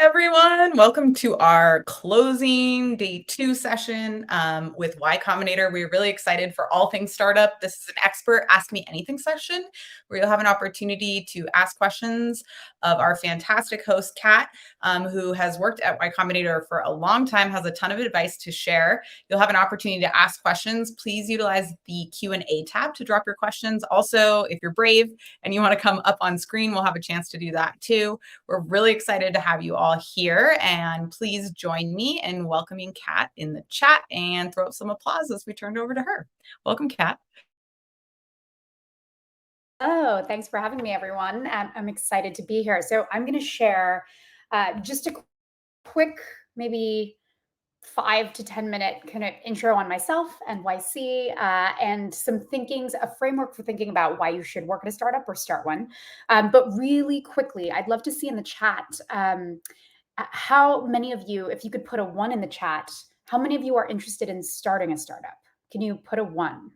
Everyone. Welcome to our closing day 2 session with Y Combinator. We're really excited for all things startup. This is an expert Ask Me Anything session where you'll have an opportunity to ask questions of our fantastic host, Kat, who has worked at Y Combinator for a long time, has a ton of advice to share. You'll have an opportunity to ask questions. Please utilize the Q&A tab to drop your questions. Also, if you're brave and you want to come up on screen, we'll have a chance to do that too. We're really excited to have you all here, and please join me in welcoming Kat in the chat and throw up some applause as we turn it over to her. Welcome, Kat. Oh, thanks for having me, everyone. I'm excited to be here. So I'm going to share just a quick, maybe 5 to 10 minute kind of intro on myself and YC, and some thinkings, a framework for thinking about why you should work at a startup or start one. But really quickly, I'd love to see in the chat how many of you, if you could put a 1 in the chat, how many of you are interested in starting a startup? Can you put a 1?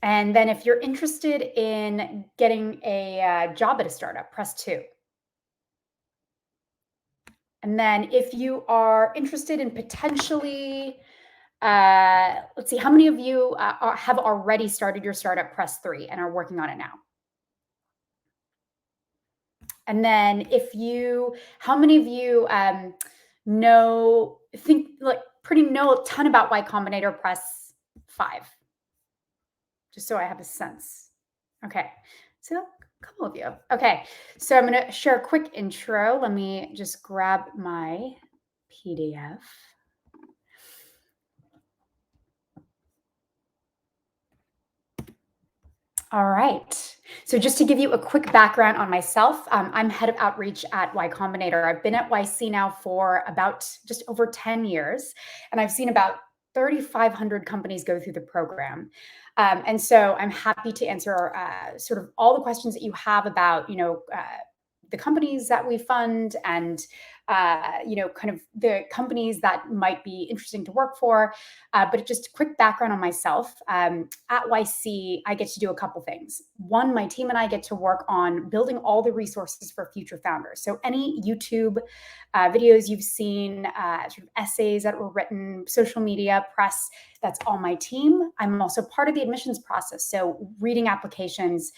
And then if you're interested in getting a job at a startup, press 2. And then if you are interested in potentially, let's see, how many of you have already started your startup, press 3 and are working on it now? And then how many of you know a ton about Y Combinator, press 5. Just so I have a sense. Okay, so a couple of you. Okay, so I'm going to share a quick intro. Let me just grab my PDF. All right. So just to give you a quick background on myself, I'm head of outreach at Y Combinator. I've been at YC now for about just over 10 years, and I've seen about 3,500 companies go through the program. And so I'm happy to answer sort of all the questions that you have about, the companies that we fund and kind of the companies that might be interesting to work for. But just a quick background on myself. At YC, I get to do a couple things. One, my team and I get to work on building all the resources for future founders. So any YouTube videos you've seen, sort of essays that were written, social media, press, that's all my team. I'm also part of the admissions process. So reading applications,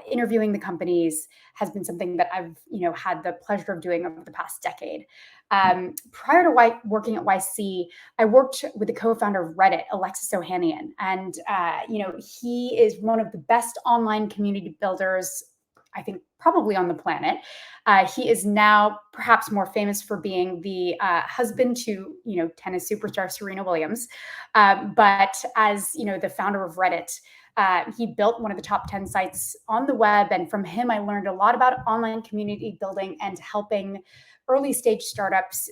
interviewing the companies has been something that I've had the pleasure of doing over the past decade. Prior to working at YC, I worked with the co-founder of Reddit, Alexis Ohanian, and he is one of the best online community builders, I think, probably on the planet. He is now perhaps more famous for being the husband to tennis superstar Serena Williams, but as the founder of Reddit. He built one of the top 10 sites on the web. And from him, I learned a lot about online community building and helping early stage startups,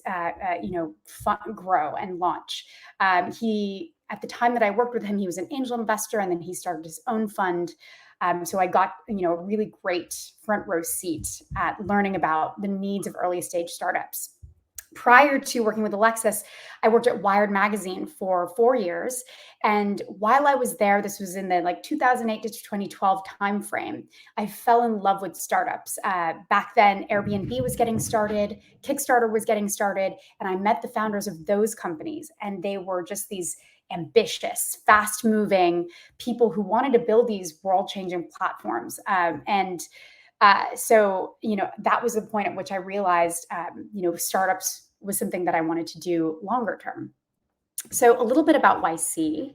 grow and launch. At the time that I worked with him, he was an angel investor, and then he started his own fund. So I got, a really great front row seat at learning about the needs of early stage startups. Prior to working with Alexis, I worked at Wired Magazine for 4 years. And while I was there, this was in the 2008 to 2012 timeframe, I fell in love with startups. Back then, Airbnb was getting started, Kickstarter was getting started, and I met the founders of those companies. And they were just these ambitious, fast-moving people who wanted to build these world-changing platforms. So that was the point at which I realized, startups was something that I wanted to do longer term. So a little bit about YC.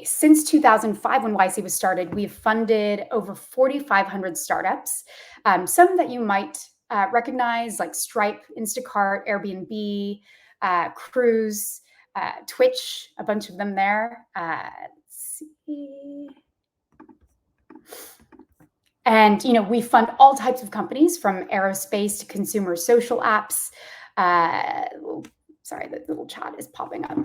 Since 2005, when YC was started, we've funded over 4,500 startups. Some that you might recognize, like Stripe, Instacart, Airbnb, Cruise, Twitch, a bunch of them there. Let's see. And, we fund all types of companies from aerospace to consumer social apps. Sorry, the little chat is popping up.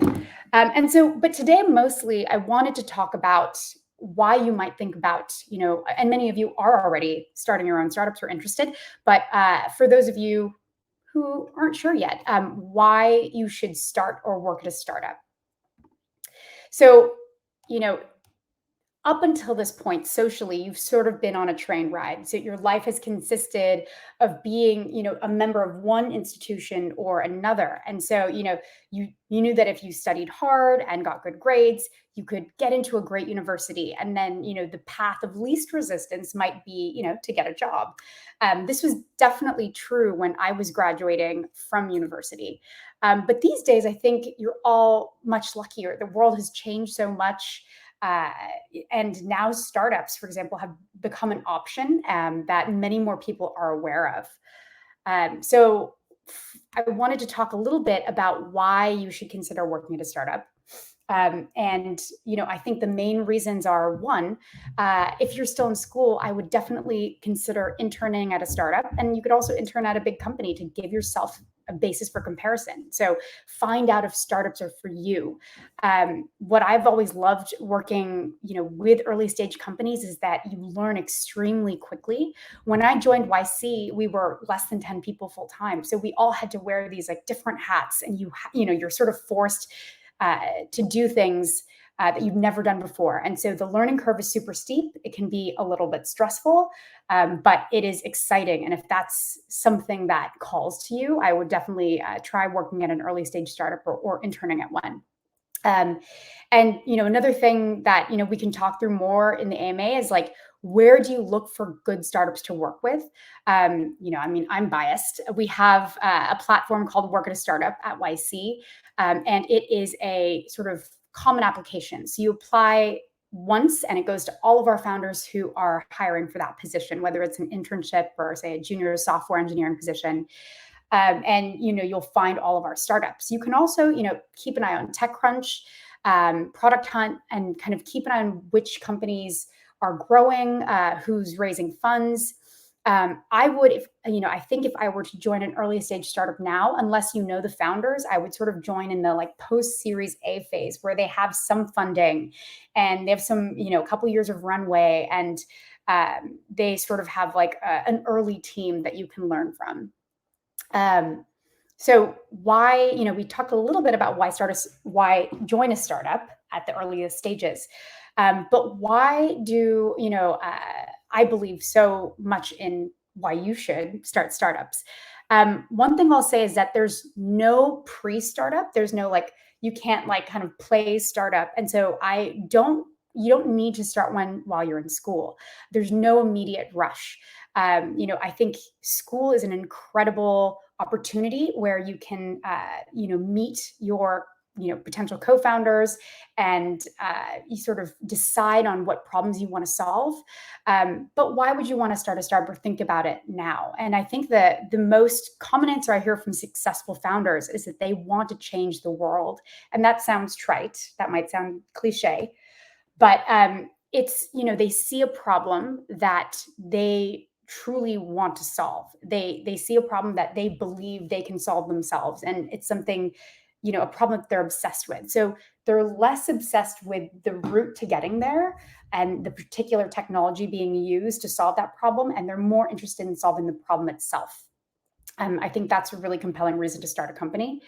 But today, mostly, I wanted to talk about why you might think about, and many of you are already starting your own startups or interested, but for those of you who aren't sure yet, why you should start or work at a startup. So, up until this point, socially, you've sort of been on a train ride. So your life has consisted of being, a member of one institution or another. And so, you knew that if you studied hard and got good grades, you could get into a great university. And then, the path of least resistance might be, to get a job. This was definitely true when I was graduating from university. But these days, I think you're all much luckier. The world has changed so much. Uh, and now startups, for example, have become an option that many more people are aware of. So I wanted to talk a little bit about why you should consider working at a startup. And I think the main reasons are one, if you're still in school, I would definitely consider interning at a startup, and you could also intern at a big company to give yourself a basis for comparison. So find out if startups are for you. What I've always loved working, with early stage companies is that you learn extremely quickly. When I joined YC, we were less than 10 people full time, so we all had to wear these like different hats, and you're sort of forced to do things that you've never done before. And so the learning curve is super steep. It can be a little bit stressful, but it is exciting. And if that's something that calls to you, I would definitely try working at an early stage startup or interning at one. And another thing that we can talk through more in the AMA is like, where do you look for good startups to work with? I'm biased. We have a platform called Work at a Startup at YC, and it is a sort of common application. So you apply once, and it goes to all of our founders who are hiring for that position, whether it's an internship or, say, a junior software engineering position. And you'll find all of our startups. You can also keep an eye on TechCrunch, Product Hunt, and kind of keep an eye on which companies are growing, who's raising funds. I would, I think if I were to join an early stage startup now, unless you know the founders, I would sort of join in the like post Series A phase where they have some funding and they have some, a couple years of runway, and they sort of have like an early team that you can learn from. So why, we talked a little bit about why join a startup at the earliest stages. But why do, I believe so much in why you should start startups. One thing I'll say is that there's no pre-startup. There's no like, you can't like kind of play startup. And so you don't need to start one while you're in school. There's no immediate rush. I think school is an incredible opportunity where you can, meet your, potential co-founders, and you sort of decide on what problems you want to solve. But why would you want to start a startup or think about it now? And I think that the most common answer I hear from successful founders is that they want to change the world. And that sounds trite. That might sound cliche, but it's, they see a problem that they truly want to solve. They see a problem that they believe they can solve themselves, and it's something, a problem that they're obsessed with. So they're less obsessed with the route to getting there and the particular technology being used to solve that problem, and they're more interested in solving the problem itself. I think that's a really compelling reason to start a company.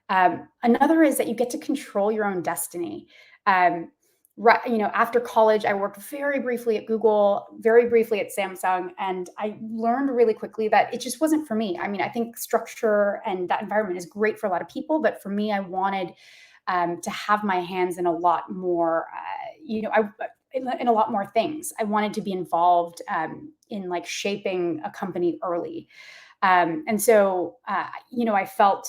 Another is that you get to control your own destiny. After college, I worked very briefly at Google, very briefly at Samsung, and I learned really quickly that it just wasn't for me. I mean, I think structure and that environment is great for a lot of people, but for me, I wanted to have my hands in a lot more, in a lot more things. I wanted to be involved in like shaping a company early. And so, I felt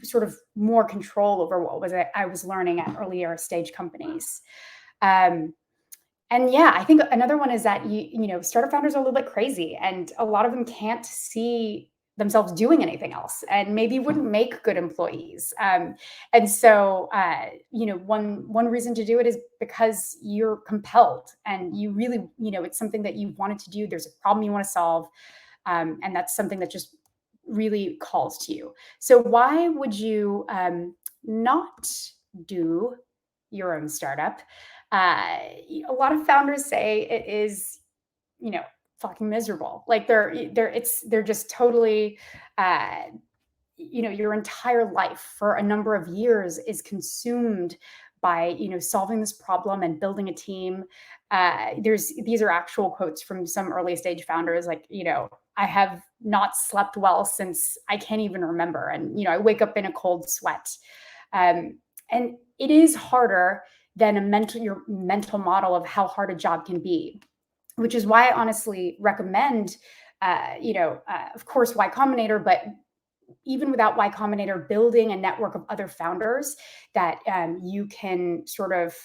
sort of more control over what I was learning at earlier stage companies. Um, and yeah, I think another one is that startup founders are a little bit crazy, and a lot of them can't see themselves doing anything else, and maybe wouldn't make good employees. And so, one reason to do it is because you're compelled, and you really, it's something that you wanted to do. There's a problem you want to solve, and that's something that just really calls to you. So why would you not do your own startup? A lot of founders say it is, fucking miserable. Like they're just totally, your entire life for a number of years is consumed by solving this problem and building a team. These are actual quotes from some early stage founders, like, I have not slept well since I can't even remember, and I wake up in a cold sweat. And it is harder than your mental model of how hard a job can be, which is why I honestly recommend, of course, Y Combinator, but even without Y Combinator, building a network of other founders that you can sort of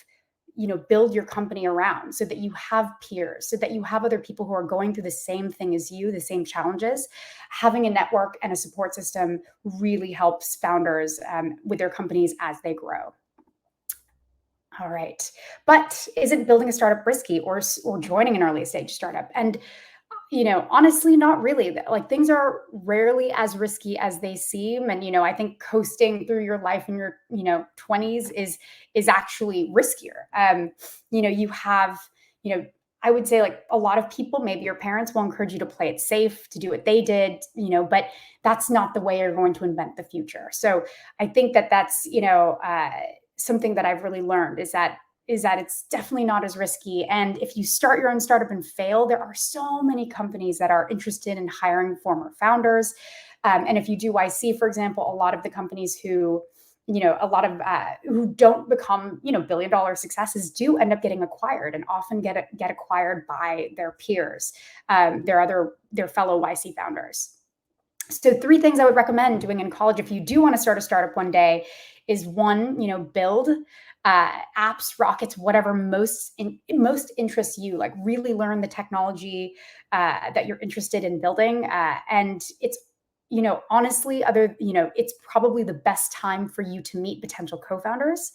build your company around, so that you have peers, so that you have other people who are going through the same thing as you, the same challenges. Having a network and a support system really helps founders with their companies as they grow. All right. But isn't building a startup risky, or joining an early stage startup? And honestly, not really. Like, things are rarely as risky as they seem. And I think coasting through your life in your 20s is actually riskier. You have, I would say, like, a lot of people, maybe your parents will encourage you to play it safe, to do what they did, but that's not the way you're going to invent the future. So I think that that's something that I've really learned, is that it's definitely not as risky. And if you start your own startup and fail, there are so many companies that are interested in hiring former founders. And if you do YC, for example, a lot of the companies who don't become billion-dollar successes do end up getting acquired, and often get acquired by their peers, their fellow YC founders. So 3 things I would recommend doing in college if you do want to start a startup one day is, one, build apps, rockets, whatever most interests you. Like, really learn the technology that you're interested in building. And it's, honestly, it's probably the best time for you to meet potential co-founders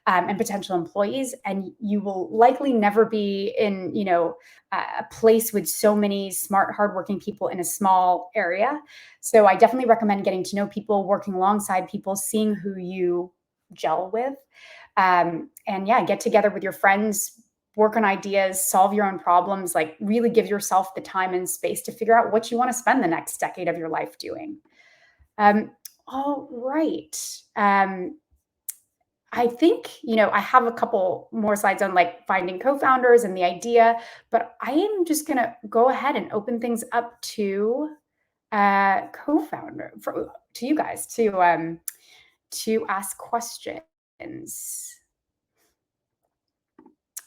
and potential employees. And you will likely never be in, a place with so many smart, hardworking people in a small area. So I definitely recommend getting to know people, working alongside people, seeing who you gel with. And yeah, get together with your friends, work on ideas, solve your own problems, like, really give yourself the time and space to figure out what you want to spend the next decade of your life doing. All right. I think, I have a couple more slides on, like, finding co-founders and the idea, but I am just going to go ahead and open things up to to you guys to ask questions.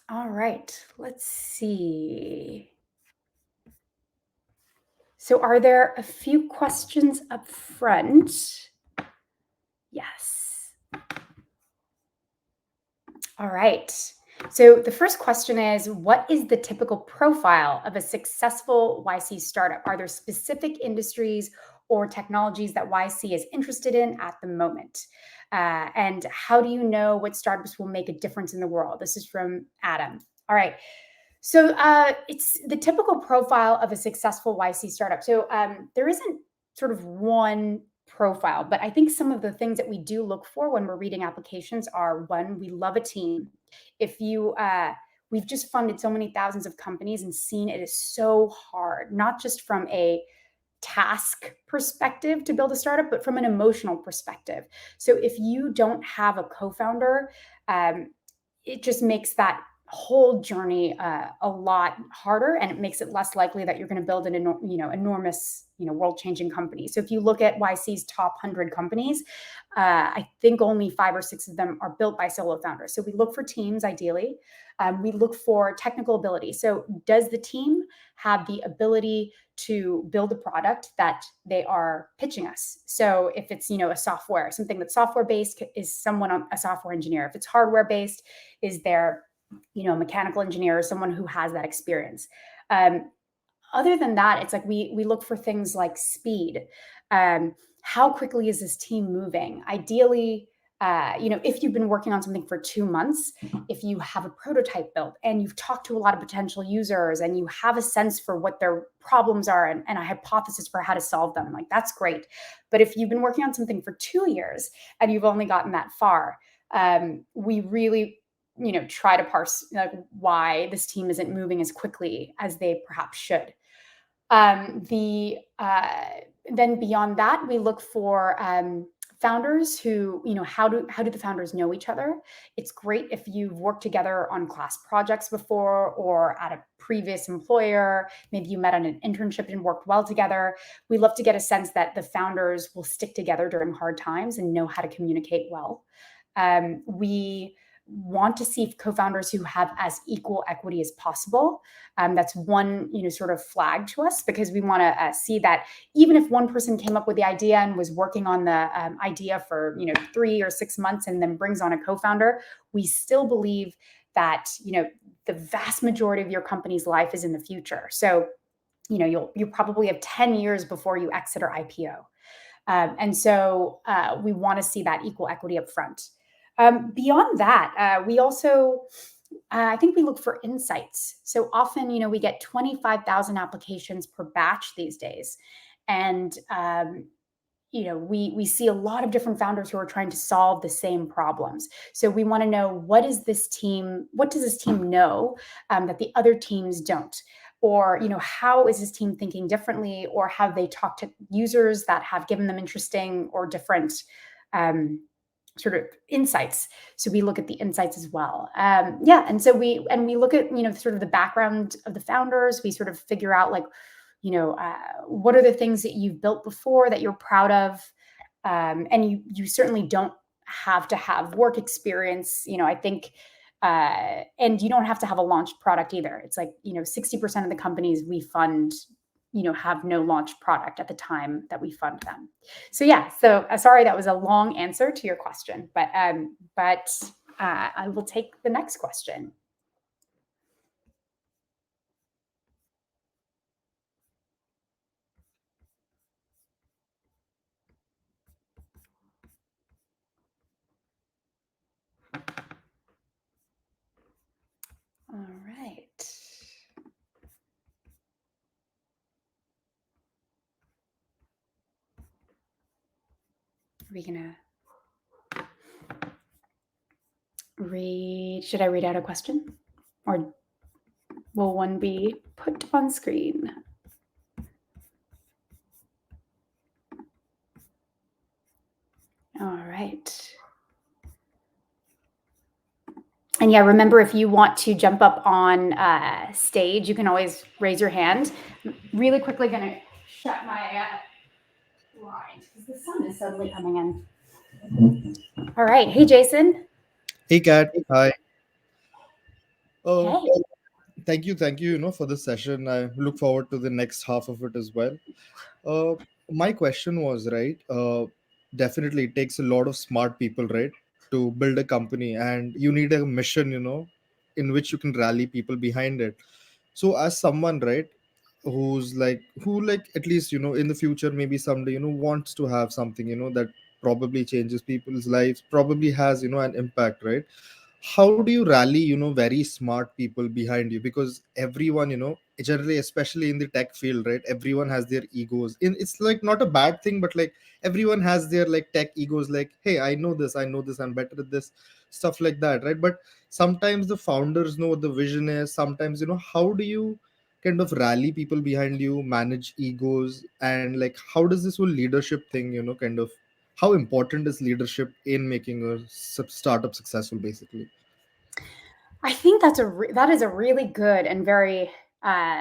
All right, let's see. So are there a few questions up front? Yes. All right. So the first question is, what is the typical profile of a successful YC startup? Are there specific industries or technologies that YC is interested in at the moment? And how do you know what startups will make a difference in the world? This is from Adam. All right. So it's the typical profile of a successful YC startup. So there isn't sort of one profile, but I think some of the things that we do look for when we're reading applications are, one, we love a team. We've just funded so many thousands of companies and seen it is so hard, not just from a task perspective to build a startup, but from an emotional perspective. So if you don't have a co-founder, it just makes that whole journey a lot harder, and it makes it less likely that you're going to build an enormous world-changing company. So if you look at YC's top 100 companies, I think only 5 or 6 of them are built by solo founders. So we look for teams, ideally. We look for technical ability. So does the team have the ability to build a product that they are pitching us? So if it's a software, something that's software based, is someone a software engineer? If it's hardware based, is there a mechanical engineer or someone who has that experience? Other than that, it's like we look for things like speed. How quickly is this team moving? Ideally, if you've been working on something for 2 months, if you have a prototype built and you've talked to a lot of potential users and you have a sense for what their problems are and a hypothesis for how to solve them, like, that's great. But if you've been working on something for 2 years and you've only gotten that far, we really try to parse, like, why this team isn't moving as quickly as they perhaps should. then beyond that, we look for founders who, how do the founders know each other? It's great if you've worked together on class projects before or at a previous employer. Maybe you met on an internship and worked well together. We love to get a sense that the founders will stick together during hard times and know how to communicate well. We want to see co-founders who have as equal equity as possible. That's one, sort of flag to us, because we want to see that even if one person came up with the idea and was working on the idea for 3 or 6 months and then brings on a co-founder, we still believe that the vast majority of your company's life is in the future. So you'll probably have 10 years before you exit or IPO. And so we want to see that equal equity up front. Beyond that, we also, I think we look for insights. So often, we get 25,000 applications per batch these days. And, we see a lot of different founders who are trying to solve the same problems. So we want to know, what does this team know that the other teams don't? Or, how is this team thinking differently? Or have they talked to users that have given them interesting or different sort of insights? So we look at the insights as well. And so we look at sort of the background of the founders. We sort of figure out, like, what are the things that you've built before that you're proud of, and you certainly don't have to have work experience. I think. And you don't have to have a launched product either. It's like 60% of the companies we fund have no launch product at the time that we fund them. So yeah, sorry, that was a long answer to your question, but I will take the next question. All right. Are we gonna should I read out a question, or will one be put on screen? All right. And yeah, remember, if you want to jump up on stage, you can always raise your hand. I'm really quickly going to shut my blinds because the sun is suddenly coming in. All right. Hey, Jason. Hey, Kat. Hi. Uh, Hey. thank you, for this session. I look forward to the next half of it as well. Uh, my question was, right, definitely it takes a lot of smart people, right, to build a company, and you need a mission, in which you can rally people behind it. So, as someone, right, who at least, in the future, maybe someday, wants to have something, that probably changes people's lives, probably has, an impact, right? How do you rally very smart people behind you? Because everyone, generally, especially in the tech field, right, everyone has their egos it's like not a bad thing, but like everyone has their like tech egos, like, hey, I know this, I'm better at this, stuff like that, right? But sometimes the founders know what the vision is. Sometimes, how do you kind of rally people behind you, manage egos, and like how does this whole leadership thing, kind of, how important is leadership in making a startup successful, basically? I think that is a really good and very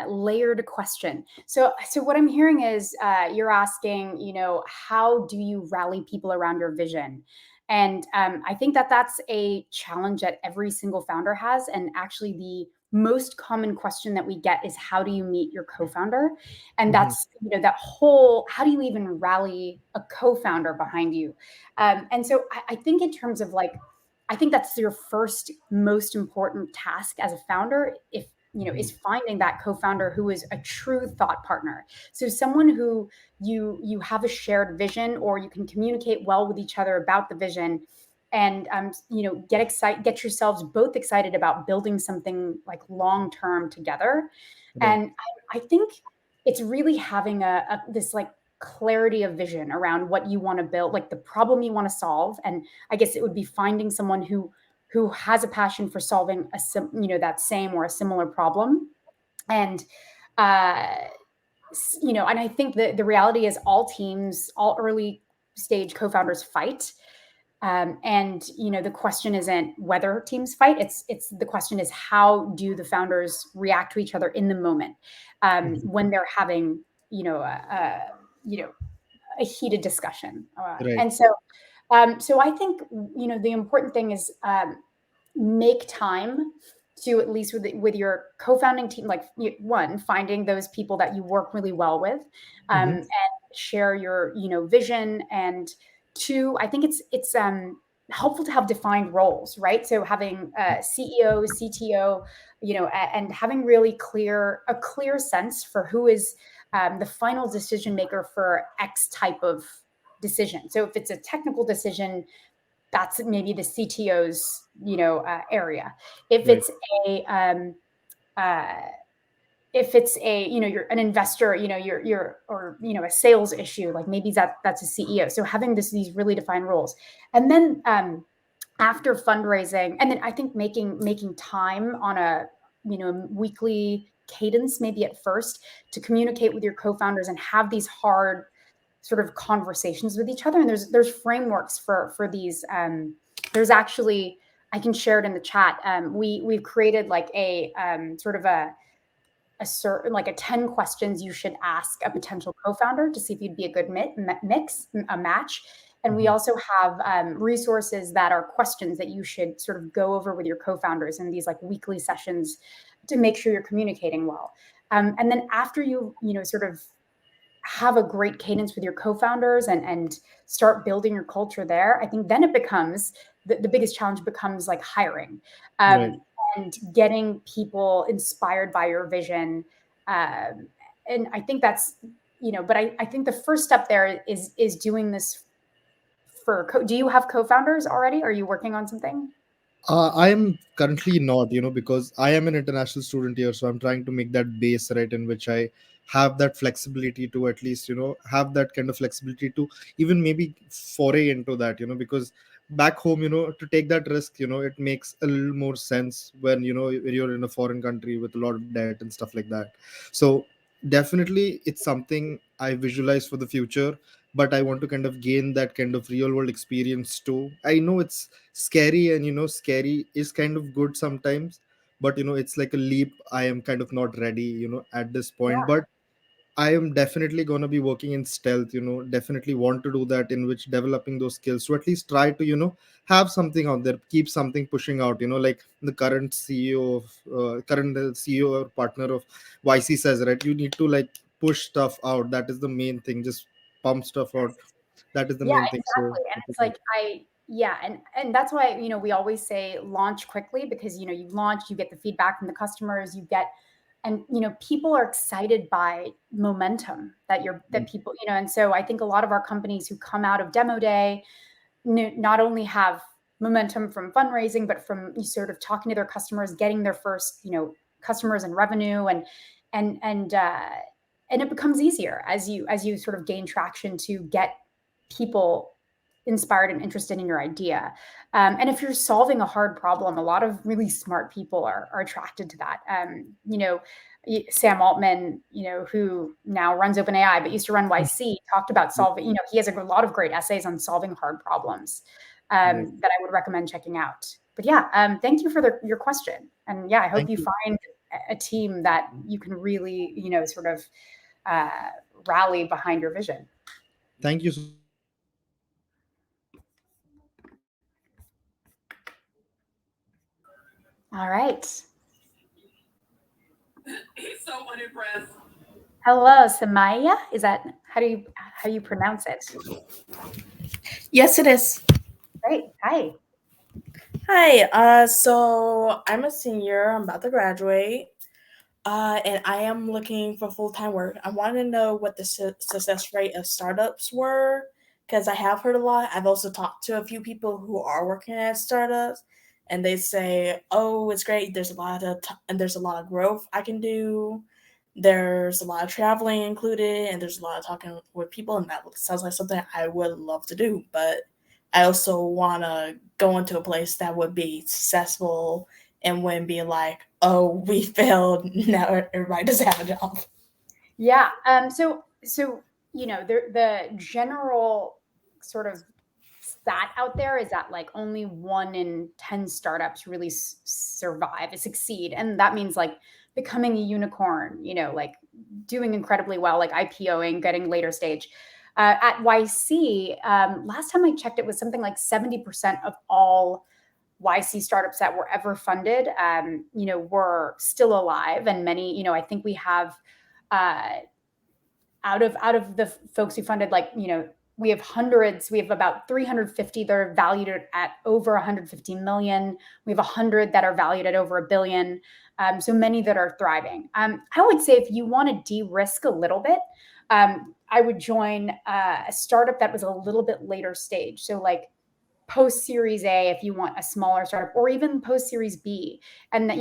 layered question. So what I'm hearing is you're asking, how do you rally people around your vision? And I think that's a challenge that every single founder has. And actually, the most common question that we get is, how do you meet your co-founder? And Mhm. that's that whole, how do you even rally a co-founder behind you? And so I think, in terms of, like, I think that's your first most important task as a founder, if is finding that co-founder who is a true thought partner. So someone who you have a shared vision, or you can communicate well with each other about the vision, and get yourselves both excited about building something like long term together. Right. And I think it's really having this, like, clarity of vision around what you want to build, like the problem you want to solve. And I guess it would be finding someone who has a passion for solving that same or a similar problem. And uh, and I think that the reality is all early stage co-founders fight. And the question isn't whether teams fight. It's the question is, how do the founders react to each other in the moment, when they're having a heated discussion. Right. And so I think the important thing is, make time to, at least with your co-founding team, like, one, finding those people that you work really well with, Hmm. and share your vision. And two, I think it's helpful to have defined roles, right? So having CEO, CTO, and having really a clear sense for who is the final decision maker for X type of decision. So if it's a technical decision, that's maybe the CTO's area. If Right. it's a uh, if it's a you're an investor, you're or a sales issue, like maybe that's a CEO. So having these really defined roles. And then after fundraising, and then I think making time on a weekly cadence, maybe at first, to communicate with your co-founders and have these hard sort of conversations with each other. And there's frameworks for these. There's actually, I can share it in the chat. We've created like a sort of a certain, like, a 10 questions you should ask a potential co-founder to see if you'd be a good match. And we Hmm. also have resources that are questions that you should sort of go over with your co-founders in these like weekly sessions to make sure you're communicating well. And then after sort of have a great cadence with your co-founders and start building your culture there, I think then it becomes the biggest challenge becomes like hiring, Right. um, and getting people inspired by your vision. And I think that's, but I think the first step there is doing this do you have co-founders already? Are you working on something? I am currently not, because I am an international student here, so I'm trying to make that base, right, in which I have that flexibility to at least, have that kind of flexibility to even maybe foray into that, because back home, to take that risk, it makes a little more sense when, when you're in a foreign country with a lot of debt and stuff like that. So definitely it's something I visualize for the future, but I want to kind of gain that kind of real world experience too. I know it's scary, and scary is kind of good sometimes, but it's like a leap I am kind of not ready at this point. Yeah. But I am definitely going to be working in stealth, definitely want to do that, in which developing those skills to at least try to have something out there, keep something pushing out, like the current CEO of current CEO or partner of YC says, right, you need to like push stuff out. That is the main thing, just pump stuff out. That is the Yeah, main thing. So exactly. And it's like yeah, and that's why we always say launch quickly, because you launch, you get the feedback from the customers, and people are excited by momentum that people, and so I think a lot of our companies who come out of demo day not only have momentum from fundraising, but from sort of talking to their customers, getting their first, customers and revenue, and and uh, and it becomes easier as you sort of gain traction to get people inspired and interested in your idea. And if you're solving a hard problem, a lot of really smart people are attracted to that. Sam Altman, who now runs OpenAI but used to run YC, talked about solving. He has a lot of great essays on solving hard problems, right. that I would recommend checking out. But yeah, thank you for your question. And yeah, I hope Thank you you. find a team that you can really, sort of uh, rally behind your vision. Thank you so much. All right. He's so unimpressed. Hello, Samaya. Is that how you pronounce it? Yes, it is. Great. Hi. Hi. So I'm a senior. I'm about to graduate. And I am looking for full-time work. I want to know what the success rate of startups were, because I have heard a lot. I've also talked to a few people who are working at startups, and they say, "Oh, it's great. There's a lot of and there's a lot of growth I can do. There's a lot of traveling included, and there's a lot of talking with people, and that sounds like something I would love to do. But I also want to go into a place that would be successful and wouldn't be like, oh, we failed. Now everybody doesn't have a job." Yeah. So the general sort of stat out there is that like only 1 in 10 startups really survive and succeed, and that means like becoming a unicorn. Like doing incredibly well, like IPOing, getting later stage. At YC, last time I checked, it was something like 70% of all YC startups that were ever funded, were still alive, and many, I think we have uh, out of the folks who funded, like, we have hundreds. We have about 350 that are valued at over 150 million. We have 100 that are valued at over a billion. So many that are thriving. I would say if you want to de-risk a little bit, I would join a startup that was a little bit later stage. So like post Series A if you want a smaller startup, or even post Series B. And that,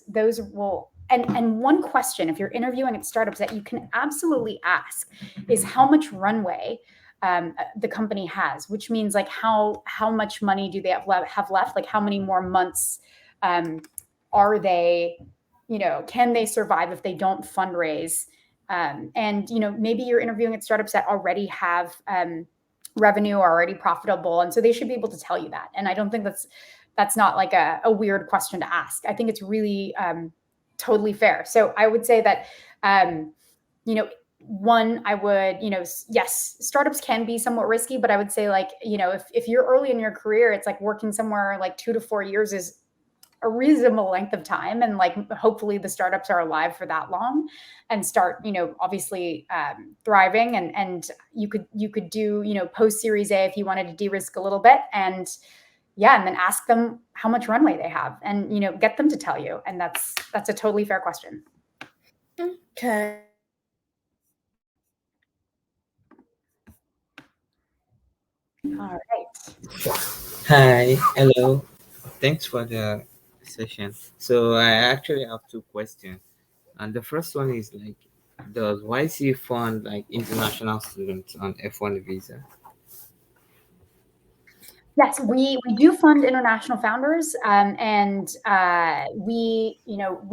those will. And one question, if you're interviewing at startups, that you can absolutely ask is how much runway the company has, which means like how much money do they have left? Like how many more months are they? Can they survive if they don't fundraise? And maybe you're interviewing at startups that already have revenue, are already profitable, and so they should be able to tell you that. And I don't think that's not like a weird question to ask. I think it's really totally fair. So I would say that one, I would, yes, startups can be somewhat risky, but I would say like, if you're early in your career, it's like working somewhere like 2 to 4 years is a reasonable length of time, and like hopefully the startups are alive for that long and start obviously thriving, and you could do post Series A if you wanted to de-risk a little bit, and then ask them how much runway they have, and get them to tell you. And that's a totally fair question. Okay. All right. Hi, hello. Thanks for the session. So I actually have two questions, and the first one is like, does YC fund like international students on F1 visa? Yes, we do fund international founders, and we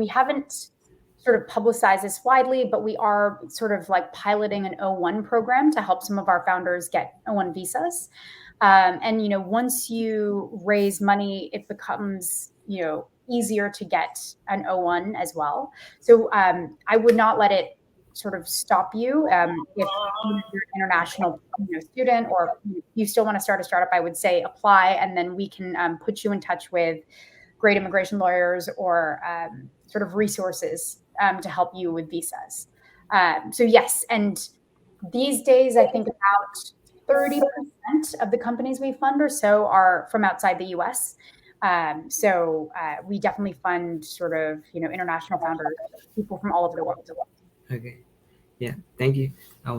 haven't sort of publicized this widely, but we are sort of like piloting an O1 program to help some of our founders get O1 visas. And once you raise money, it becomes easier to get an O1 as well. So I would not let it sort of stop you if you're an international student, or you still want to start a startup. I would say apply, and then we can put you in touch with great immigration lawyers or sort of resources to help you with visas. So yes, and these days I think about 30% of the companies we fund or so are from outside the US. So we definitely fund sort of international founders, people from all over the world. Okay, yeah, thank you.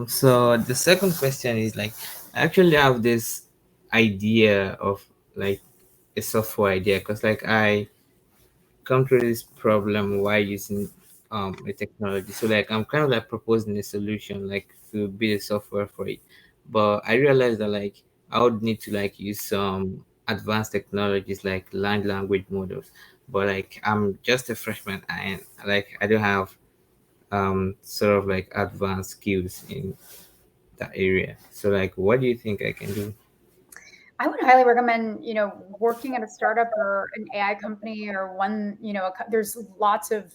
So the second question is like, I actually have this idea of like a software idea, because like I come through this problem while using a technology. So like I'm kind of like proposing a solution like to build a software for it. But I realized that like I would need to like use some advanced technologies like large language models. But like I'm just a freshman and like I don't have sort of like advanced skills in that area. So like what do you think I can do? I would highly recommend, working at a startup or an AI company, or one, there's lots of,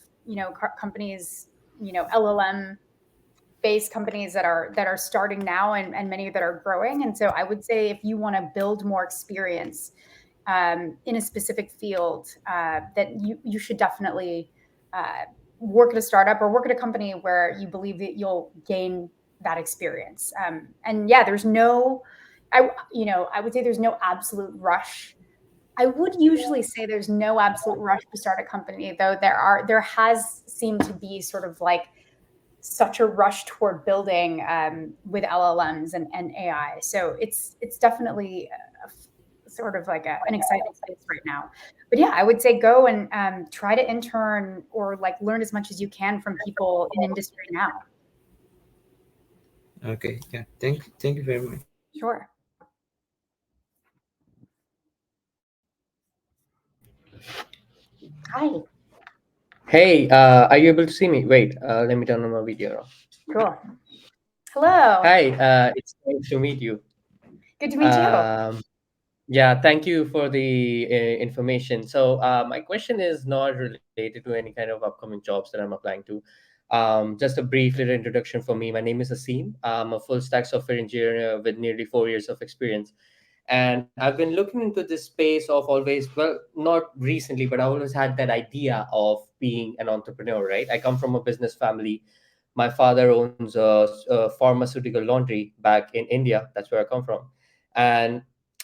companies, LLM based companies that are starting now, and many that are growing. And so I would say if you want to build more experience in a specific field, that you should definitely work at a startup or work at a company where you believe that you'll gain that experience. And yeah, I would say there's no absolute rush. I would usually say there's no absolute rush to start a company, though there has seemed to be sort of like such a rush toward building with LLMs and AI. So it's definitely sort of like an exciting space right now. But yeah, I would say go and try to intern or like learn as much as you can from people in industry now. Okay, yeah, thank you very much. Sure. Hi. Hey, are you able to see me? Wait, let me turn on my video. Cool. Hello. Hi, it's nice to meet you. Good to meet you. Yeah, thank you for the information. So, my question is not related to any kind of upcoming jobs that I'm applying to. Just a brief little introduction for me. My name is Asim. I'm a full stack software engineer with nearly 4 years of experience. And I've been looking into this space of always, well, not recently, but I always had that idea of being an entrepreneur, right? I come from a business family. My father owns a pharmaceutical laundry back in India. That's where I come from. And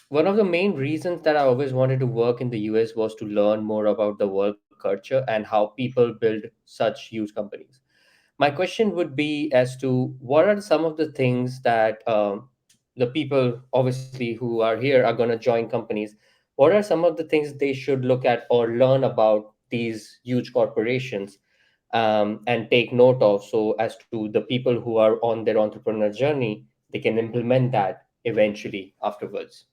one of the main reasons that I always wanted to work in the US was to learn more about the work culture and how people build such huge companies. My question would be as to what are some of the things that the people, obviously, who are here are going to join companies. What are some of the things they should look at or learn about these huge corporations, and take note of, so as to the people who are on their entrepreneur journey, they can implement that eventually afterwards?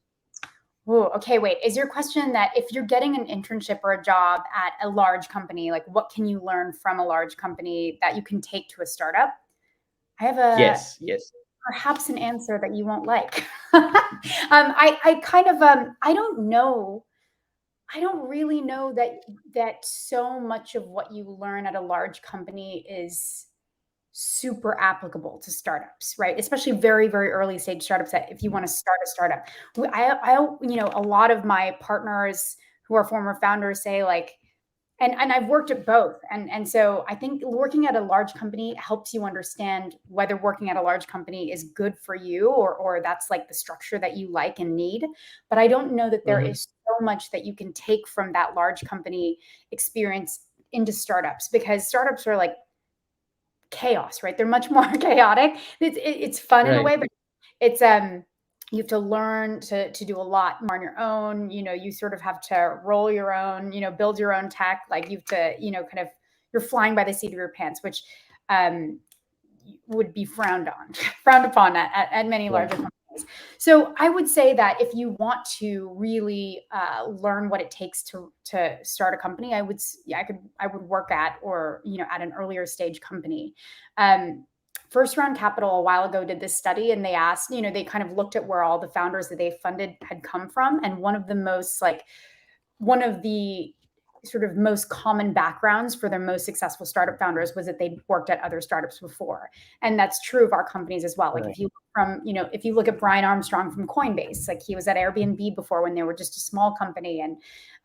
Ooh, okay, wait. Is your question that if you're getting an internship or a job at a large company, like what can you learn from a large company that you can take to a startup? I have a Yes, yes. perhaps an answer that you won't like. I kind of I don't know. I don't really know that so much of what you learn at a large company is super applicable to startups, right? Especially very, very early stage startups that if you want to start a startup. A lot of my partners who are former founders say like, and I've worked at both. And so I think working at a large company helps you understand whether working at a large company is good for you or that's like the structure that you like and need. But I don't know that there Hmm. is so much that you can take from that large company experience into startups because startups are like chaos, right? They're much more chaotic. It's fun in a Right, way, but it's you have to learn to do a lot more on your own. You sort of have to roll your own, build your own tech. Like you have to, kind of you're flying by the seat of your pants, which um would be frowned on, frowned upon at many right, larger companies. So I would say that if you want to really learn what it takes to start a company, I would work at or at an earlier stage company. First Round Capital a while ago did this study, and they asked, they kind of looked at where all the founders that they funded had come from, and one of the sort of most common backgrounds for their most successful startup founders was that they'd worked at other startups before. And that's true of our companies as well. Like right, if you look at Brian Armstrong from Coinbase, like he was at Airbnb before when they were just a small company. And,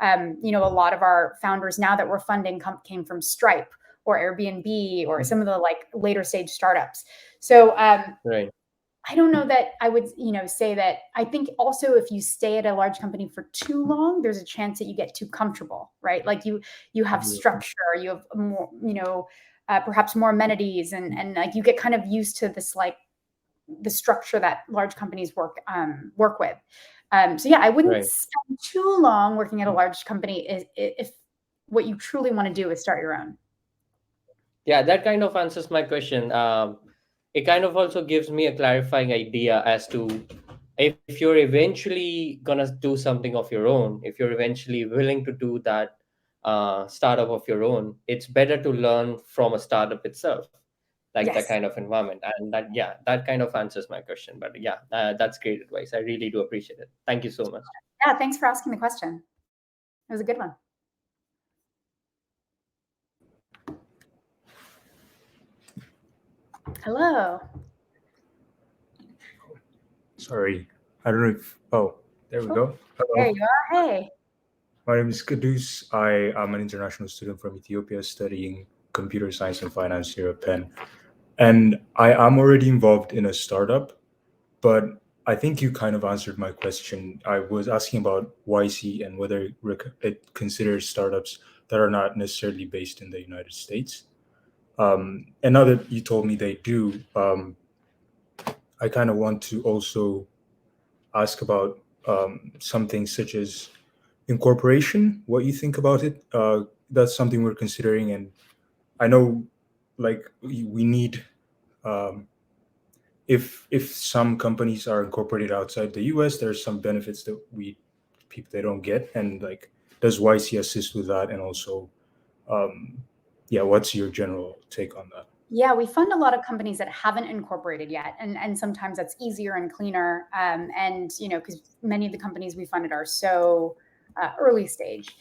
a lot of our founders now that we're funding came from Stripe or Airbnb or some of the like later stage startups. So right, I don't know that I would, say that. I think also if you stay at a large company for too long, there's a chance that you get too comfortable, right? Like you have yeah, structure, you have more, perhaps more amenities, and like you get kind of used to this like the structure that large companies work with. So yeah, I wouldn't right. spend too long working at a large company if what you truly want to do is start your own. Yeah, that kind of answers my question. It kind of also gives me a clarifying idea as to if you're eventually gonna do something of your own, if you're eventually willing to do that startup of your own, it's better to learn from a startup itself, like that Yes. kind of environment. And that, yeah, that kind of answers my question. But yeah, that's great advice. I really do appreciate it. Thank you so much. Yeah. Thanks for asking the question. It was a good one. Hello. Sorry, I don't know if. Oh, there we Oh, go. there Hello, you are. Hey. my name is Kudus. I am an international student from Ethiopia studying computer science and finance here at Penn. And I am already involved in a startup, but I think you kind of answered my question. I was asking about YC and whether it considers startups that are not necessarily based in the United States. And now that you told me they do, I kind of want to also ask about something such as incorporation, what you think about it. That's something we're considering, and I know, like, we need, um, if some companies are incorporated outside the US, there's some benefits that we people they don't get, and like, does YC assist with that? And also, um, yeah, what's your general take on that? Yeah, we fund a lot of companies that haven't incorporated yet, and sometimes that's easier and cleaner. And because many of the companies we funded are so early stage.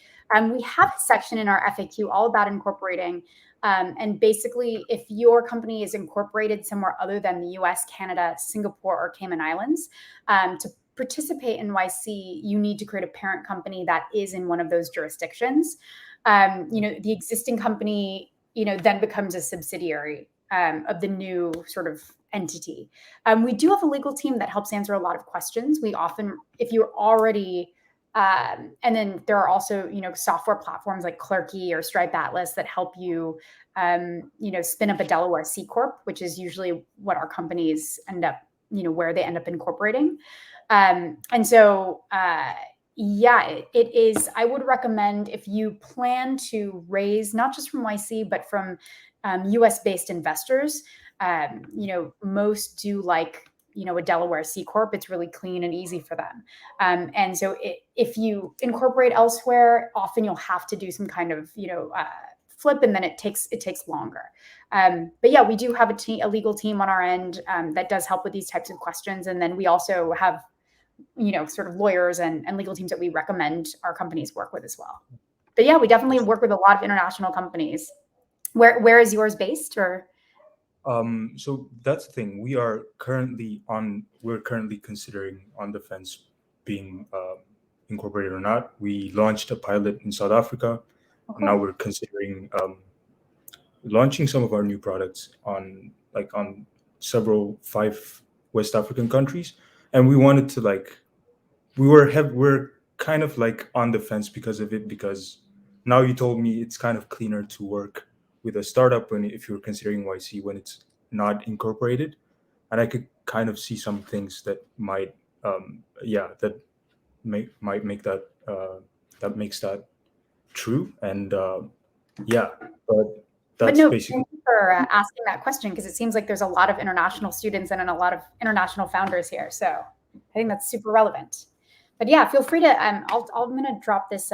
We have a section in our FAQ all about incorporating. And basically, if your company is incorporated somewhere other than the U.S., Canada, Singapore, or Cayman Islands, to participate in YC, you need to create a parent company that is in one of those jurisdictions. The existing company then becomes a subsidiary of the new sort of entity. We do have a legal team that helps answer a lot of questions. We often, if you're already, and then there are also, software platforms like Clerky or Stripe Atlas that help you, spin up a Delaware C Corp, which is usually what our companies end up, where they end up incorporating. And so, yeah, it is. I would recommend, if you plan to raise not just from YC, but from US-based investors, most do like, a Delaware C Corp. It's really clean and easy for them. And so if you incorporate elsewhere, often you'll have to do some kind of, flip, and then it takes longer. But yeah, we do have a legal team on our end that does help with these types of questions. And then we also have sort of lawyers and legal teams that we recommend our companies work with as well. But yeah, we definitely work with a lot of international companies. Where is yours based, or? So that's the thing. We're currently considering on the fence being incorporated or not. We launched a pilot in South Africa. Okay. Now we're considering launching some of our new products on several 5 West African countries. And we wanted to we're kind of on the fence because of it, because now you told me it's kind of cleaner to work with a startup if you're considering YC when it's not incorporated. And I could kind of see some things that might make that that makes that true. And but that's no, basically. thank you for asking that question, because it seems like there's a lot of international students and a lot of international founders here. So I think that's super relevant. But yeah, feel free to. I'm going to drop this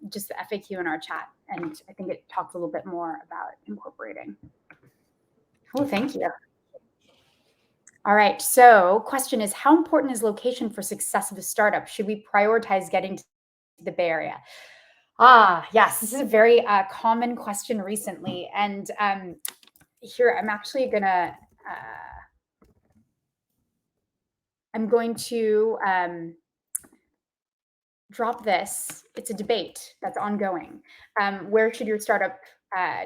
just the FAQ in our chat, and I think it talks a little bit more about incorporating. Oh, thank you. All right. So, question is, how important is location for success of a startup? Should we prioritize getting to the Bay Area? Yes, this is a very common question recently. And here, I'm actually going to, drop this. It's a debate that's ongoing. Where should your startup,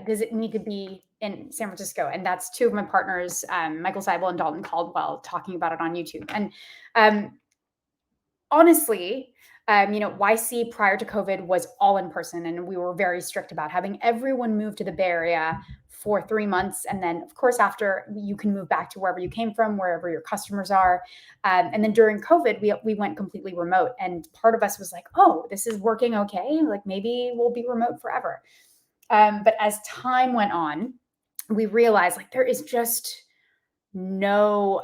does it need to be in San Francisco? And that's two of my partners, Michael Seibel and Dalton Caldwell, talking about it on YouTube. And honestly, YC prior to COVID was all in person, and we were very strict about having everyone move to the Bay Area for 3 months. And then, of course, after, you can move back to wherever you came from, wherever your customers are. And then during COVID, we went completely remote. And part of us was like, oh, this is working okay. Like, maybe we'll be remote forever. But as time went on, we realized there is just no,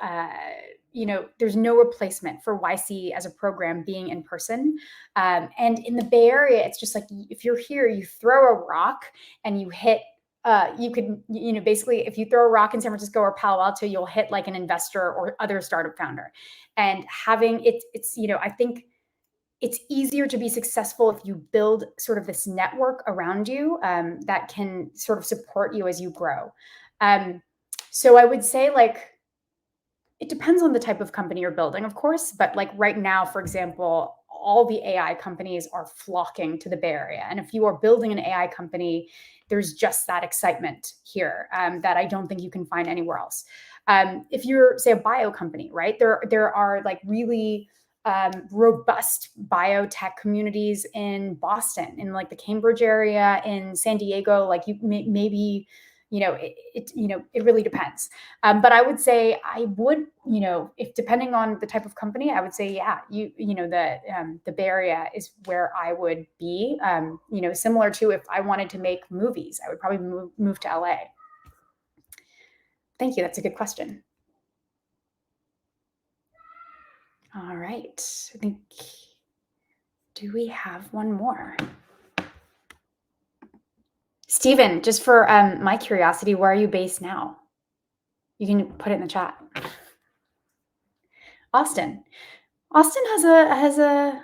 there's no replacement for YC as a program being in person. And in the Bay Area, it's just if you're here, you throw a rock and you hit, you could, basically, if you throw a rock in San Francisco or Palo Alto, you'll hit an investor or other startup founder. And having it's, I think it's easier to be successful if you build sort of this network around you that can sort of support you as you grow. So I would say it depends on the type of company you're building, of course, but right now, for example, all the AI companies are flocking to the Bay Area. And if you are building an AI company, there's just that excitement here that I don't think you can find anywhere else. If you're, say, a bio company, right, there are really robust biotech communities in Boston, in the Cambridge area, in San Diego. You maybe, it really depends. But I would say if depending on the type of company, I would say, yeah, the Bay Area is where I would be. Similar to if I wanted to make movies, I would probably move to LA. Thank you. That's a good question. All right. I think, do we have one more? Stephen, just for my curiosity, where are you based now? You can put it in the chat. Austin. Austin has a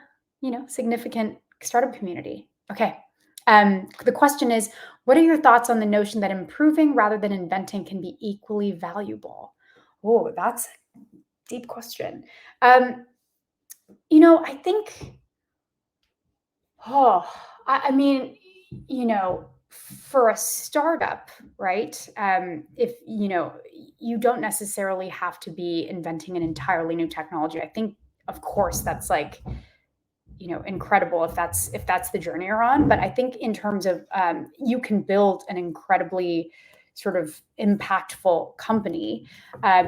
significant startup community. Okay. The question is, what are your thoughts on the notion that improving rather than inventing can be equally valuable? Oh, that's a deep question. I think, I mean, for a startup, right? If you don't necessarily have to be inventing an entirely new technology. I think, of course, that's like incredible if that's the journey you're on. But I think in terms of you can build an incredibly sort of impactful company,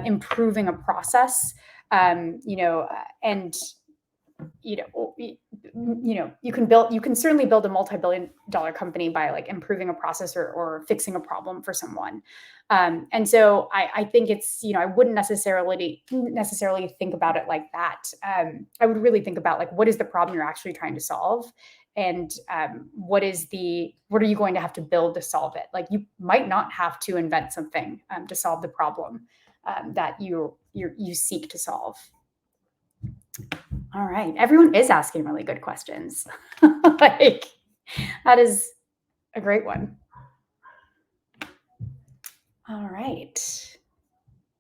improving a process, and you can certainly build a multi-billion-dollar company by like improving a process or fixing a problem for someone. And so I think it's, I wouldn't necessarily think about it like that. I would really think about like, what is the problem you're actually trying to solve? And what are you going to have to build to solve it? Like, you might not have to invent something to solve the problem that you seek to solve. All right. Everyone is asking really good questions. Like, that is a great one. All right.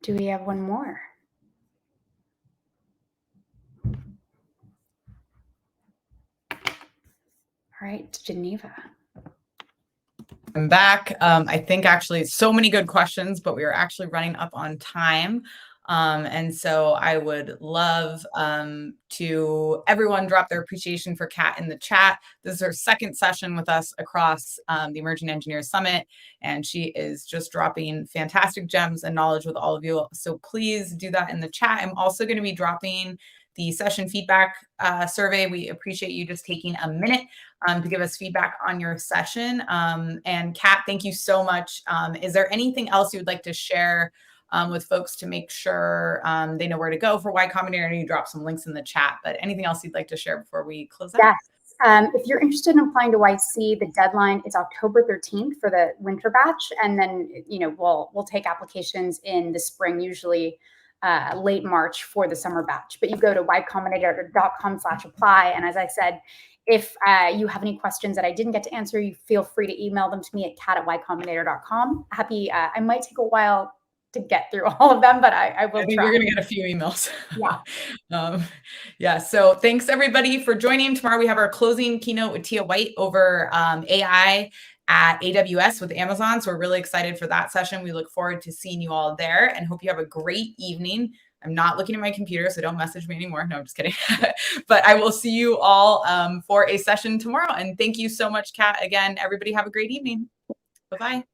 Do we have one more? All right, Geneva. I'm back. I think actually so many good questions, but we are actually running up on time. And so I would love to everyone drop their appreciation for Kat in the chat. This is her second session with us across the Emerging Engineers Summit, and she is just dropping fantastic gems and knowledge with all of you. So please do that in the chat. I'm also going to be dropping the session feedback survey. We appreciate you just taking a minute to give us feedback on your session. And Kat, thank you so much. Is there anything else you would like to share with folks to make sure they know where to go for Y Combinator? I know you dropped some links in the chat, but anything else you'd like to share before we close out? Yes. If you're interested in applying to YC, the deadline is October 13th for the winter batch. And then, we'll take applications in the spring, usually late March for the summer batch. But you go to ycombinator.com/apply. And as I said, if you have any questions that I didn't get to answer, you feel free to email them to me at kat@ycombinator.com. I might take a while to get through all of them, but I will try. You're going to get a few emails. Yeah. Yeah. So thanks everybody for joining. Tomorrow we have our closing keynote with Tia White over AI at AWS with Amazon. So we're really excited for that session. We look forward to seeing you all there and hope you have a great evening. I'm not looking at my computer, so don't message me anymore. No, I'm just kidding. But I will see you all for a session tomorrow. And thank you so much, Kat. Again, everybody have a great evening. Bye-bye.